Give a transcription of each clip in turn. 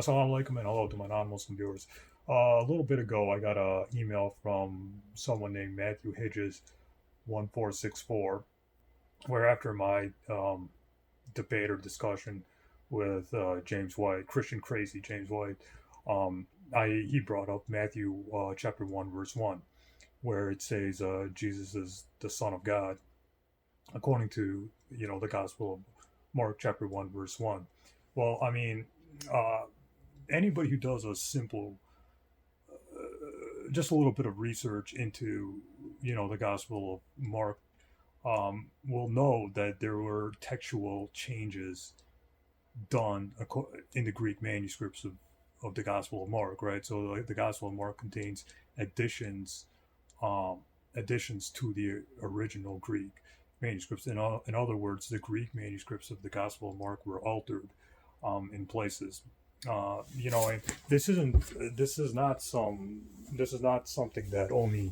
Assalamu alaikum and hello to my non-Muslim viewers. A little bit ago, I got an email from someone named Matthew Hedges 1464, where after my debate or discussion with James White, Christian crazy James White, he brought up Matthew chapter 1 verse 1, where it says Jesus is the Son of God, according to the Gospel of Mark chapter 1 verse 1. Well, I mean. Anybody who does a simple, just a little bit of research into, the Gospel of Mark, will know that there were textual changes done in the Greek manuscripts of the Gospel of Mark, right? So the Gospel of Mark contains additions, additions to the original Greek manuscripts. In other words, the Greek manuscripts of the Gospel of Mark were altered in places. And this is not something that only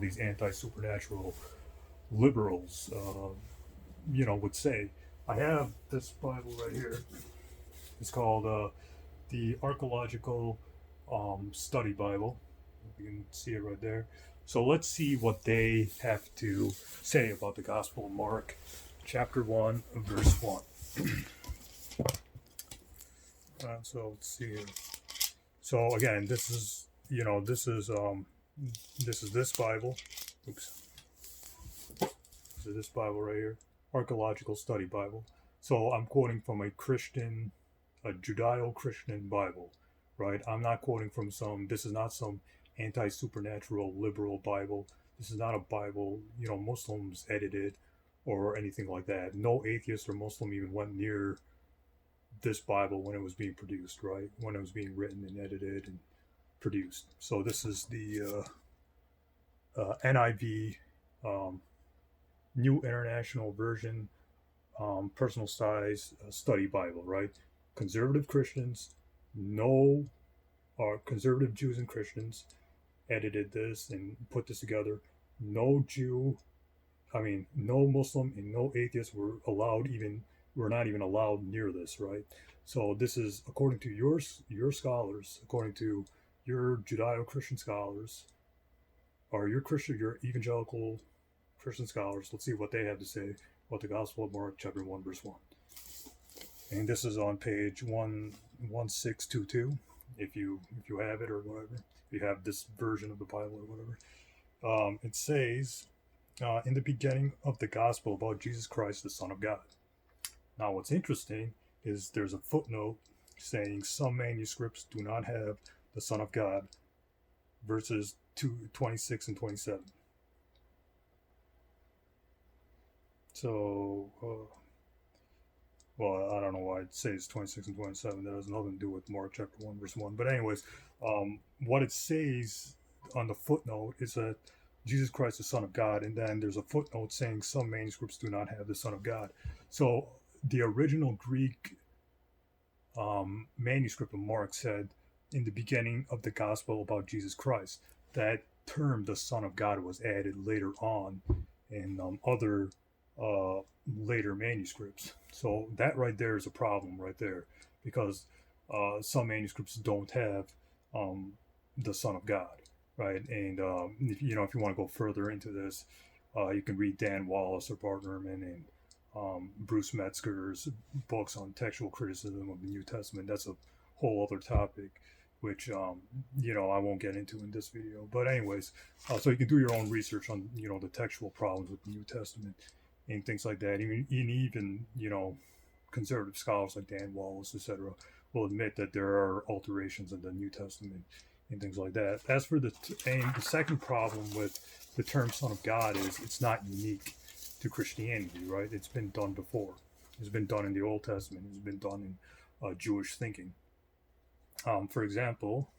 these anti-supernatural liberals would say. I have this Bible right here. It's called the Archaeological Study Bible. You can see it right there. So let's see what they have to say about the Gospel of Mark, chapter 1, verse 1. So let's see here. So again, this is this Bible. Oops. This is this Bible right here, Archaeological Study Bible. So I'm quoting from a Judeo-Christian Bible, right? I'm not quoting from this is not some anti-supernatural liberal Bible. This is not a Bible, Muslims edited or anything like that. No atheist or Muslim even went near this Bible when it was being produced, right? When it was being written and edited and produced. So this is the NIV, New International Version, personal size study Bible, right? Conservative Christians, conservative Jews and Christians edited this and put this together. No Muslim and no atheist were not even allowed near this, right? So this is according to your scholars, according to your Judeo-Christian scholars, or your evangelical Christian scholars. Let's see what they have to say about the Gospel of Mark, chapter 1, verse 1. And this is on page 1622, if you have it or whatever. If you have this version of the Bible or whatever. It says, in the beginning of the Gospel about Jesus Christ, the Son of God. Now, what's interesting is there's a footnote saying some manuscripts do not have the Son of God, verses 26 and 27. So, well, I don't know why it says 26 and 27. That has nothing to do with Mark chapter 1, verse 1. But anyways, what it says on the footnote is that Jesus Christ, the Son of God, and then there's a footnote saying some manuscripts do not have the Son of God. So the original Greek manuscript of Mark said, in the beginning of the Gospel about Jesus Christ. That term, the Son of God, was added later on in other later manuscripts. So that right there is a problem right there, because some manuscripts don't have the Son of God, right? And if you want to go further into this, you can read Dan Wallace or Bart Ehrman and Bruce Metzger's books on textual criticism of the New Testament. That's a whole other topic, which I won't get into in this video. But anyways, so you can do your own research on the textual problems with the New Testament and things like that. Even conservative scholars like Dan Wallace, etc., will admit that there are alterations in the New Testament and things like that. As for the second problem with the term Son of God is it's not unique to Christianity, right? It's been done before. It's been done in the Old Testament. It's been done in Jewish thinking. For example,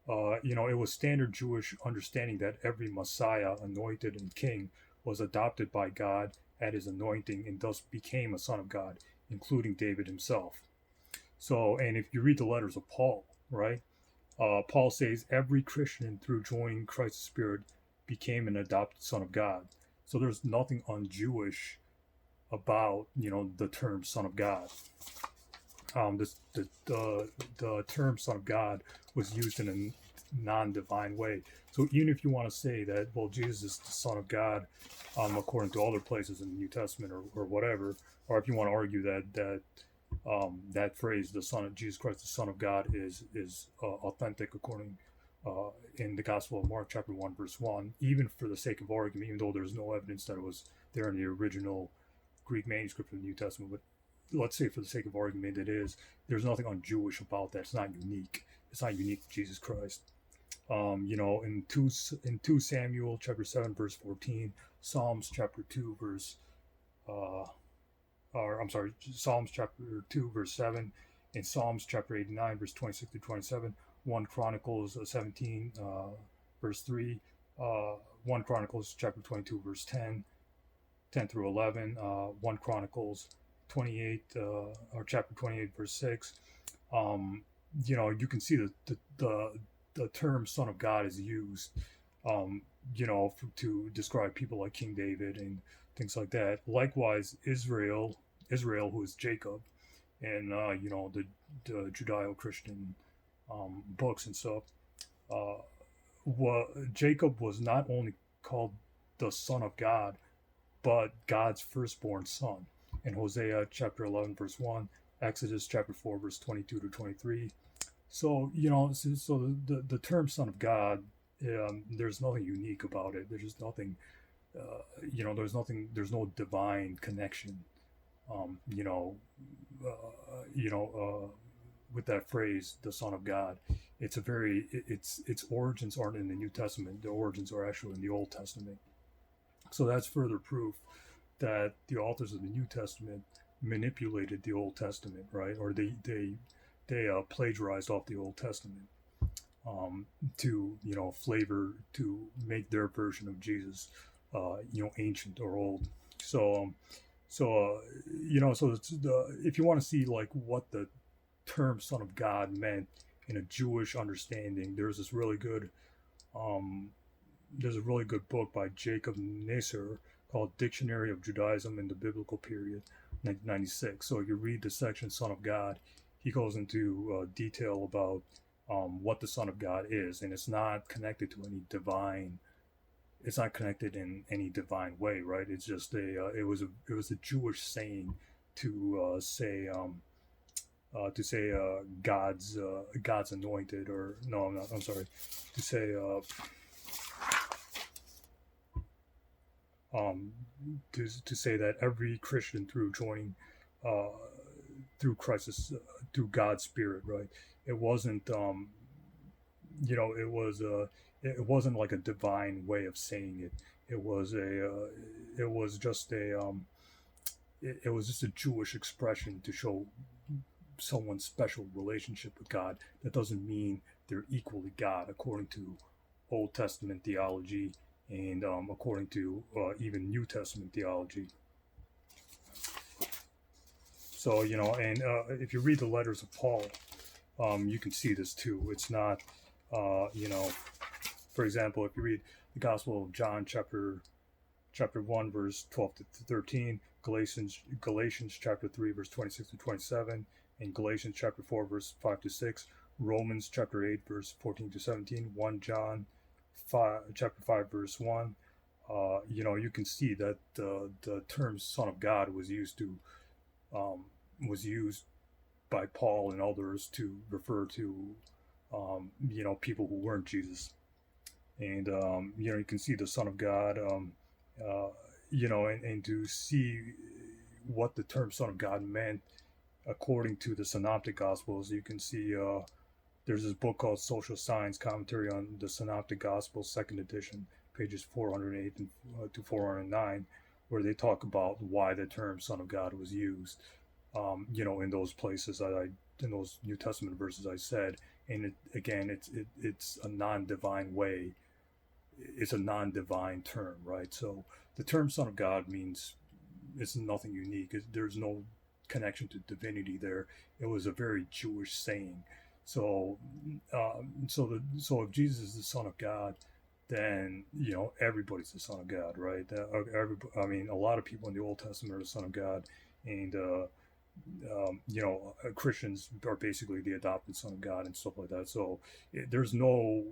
it was standard Jewish understanding that every Messiah, anointed and king, was adopted by God at his anointing and thus became a son of God, including David himself. So, and if you read the letters of Paul, right? Paul says every Christian through joining Christ's Spirit became an adopted son of God. So there's nothing un-Jewish about, the term son of God. the term Son of God was used in a non-divine way. So even if you want to say that, well, Jesus is the Son of God, according to other places in the New Testament or whatever, or if you want to argue that phrase, the Son of Jesus Christ, the Son of God, is authentic according in the Gospel of Mark, chapter 1, verse 1, even for the sake of argument, even though there's no evidence that it was there in the original Greek manuscript of the New Testament, but let's say for the sake of argument it is, there's nothing un-Jewish about that. It's not unique. It's not unique to Jesus Christ. In 2 Samuel chapter 7 verse 14, Psalms chapter 2 verse Psalms chapter 2 verse 7, and Psalms chapter 89 verse 26 to 27, 1 Chronicles 17 verse 3, 1 Chronicles chapter 22 verse 10 through 11, 1 Chronicles 28 or chapter 28 verse 6. You can see the term Son of God is used to describe people like King David and things like that. Likewise, Israel, who is Jacob, and the Judeo-Christian books and stuff. Jacob was not only called the Son of God, but God's firstborn son. In Hosea chapter 11 verse 1, Exodus chapter 4 verse 22 to 23. So the term Son of God, there's nothing unique about it. There's just nothing, there's no divine connection, with that phrase, the Son of God. Its origins aren't in the New Testament. The origins are actually in the Old Testament. So that's further proof that the authors of the New Testament manipulated the Old Testament, right? Or they plagiarized off the Old Testament to flavor, to make their version of Jesus ancient or old. If you want to see like what the term Son of God meant in a Jewish understanding, there's a really good book by Jacob Nasser called Dictionary of Judaism in the Biblical Period, 1996. So if you read the section Son of God, he goes into detail about what the Son of God is, and it's not connected to any divine. It's not connected in any divine way, right? It's just it was a Jewish saying to say God's anointed, or no, I'm sorry, to say to say that every Christian through joining through Christ's through God's Spirit, right? It wasn't it wasn't like a divine way of saying it. It was just a Jewish expression to show someone's special relationship with God. That doesn't mean they're equally God according to Old Testament theology and according to even New Testament theology. So, and if you read the letters of Paul, you can see this too. It's not, for example, if you read the Gospel of John, chapter 1, verse 12 to 13, Galatians chapter 3, verse 26 to 27, and Galatians chapter 4, verse 5 to 6, Romans chapter 8, verse 14 to 17, 1 John chapter 5, verse 1, you can see that the term Son of God was used by Paul and others to refer to people who weren't Jesus. And you can see the Son of God, and to see what the term Son of God meant according to the Synoptic Gospels. You can see there's this book called Social Science Commentary on the Synoptic Gospels, second edition, pages 408 to 409, where they talk about why the term Son of God was used, in those places in those New Testament verses I said. And it's a non-divine way. It's a non-divine term, right? So the term Son of God means it's nothing unique. There's no connection to divinity there. It was a very Jewish saying. So if Jesus is the Son of God, then everybody's the Son of God, right? A lot of people in the Old Testament are the Son of God, and Christians are basically the adopted son of God and stuff like that. So there's no,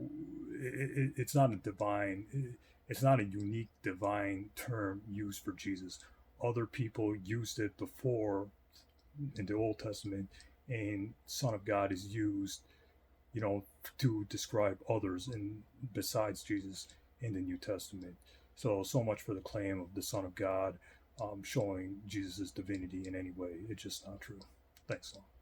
it's not a divine, it's not a unique divine term used for Jesus. Other people used it before in the Old Testament, and Son of God is used, to describe others and besides Jesus in the New Testament. So much for the claim of the Son of God showing Jesus' divinity in any way. It's just not true. Thanks, Lon.